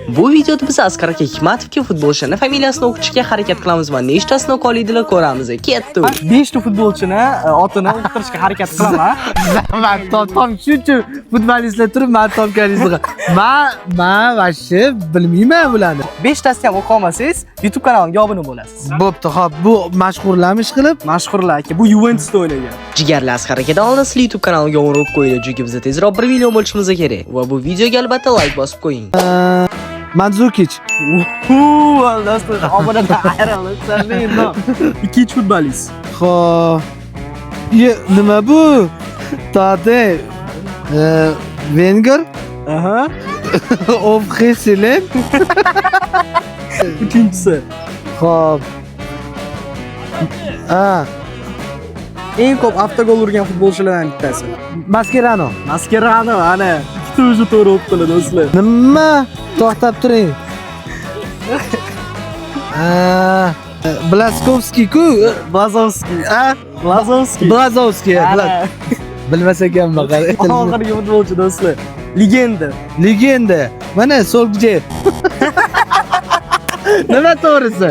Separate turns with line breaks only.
Bu videoda biz Asqar aka Hikmatovga futbolchining familiyasini o'qitishga harakat qilamiz va nechtasini o'qiydilar ko'ramiz. Ketdi.
5 ta futbolchini otini o'qitishga harakat qilaman.
Men tom shuncha futbolistlar turib men topganingizni. Men vashi bilmayman bularni.
5 tasini ham o'qiy olmasangiz, YouTube kanalimga obuna bo'lasiz.
Bo'pti, xo'p, bu mashhurlarmish qilib.
Mashhurlar aka, bu Juventusda o'ynagan.
Jigarli Asqar akadan olinasli YouTube kanaliga obuna bo'lib qo'ying, chunki bizda tezroq 1 million bo'lishimiz kerak. Va bu videoga albatta like bosib qo'ying.
Mandzukic.
Do'stlar, obunadan ayrilsanlar. Ikkinchi futbolist.
Xo'p. Nima bu? Tade. Wenger.
Aha.
Of Heselen.
Uchinchisi.
Xo'p.
Eng ko'p avtogol urgan futbolchilardan bittasi.
Mascherano.
Mascherano, ana. Ikkita o'zi to'g'ri o'pdilar do'stlar.
Nima? To'xtab turing. Blaskovskiy-ku.
Blazovskiy. Blazovskiy.
Blazovskiy. Bilmas ekanman, qarang.
Oxirgi futbolchi do'stlar. Legenda.
Legenda. Mana Solskjaer. Nima to'g'risi?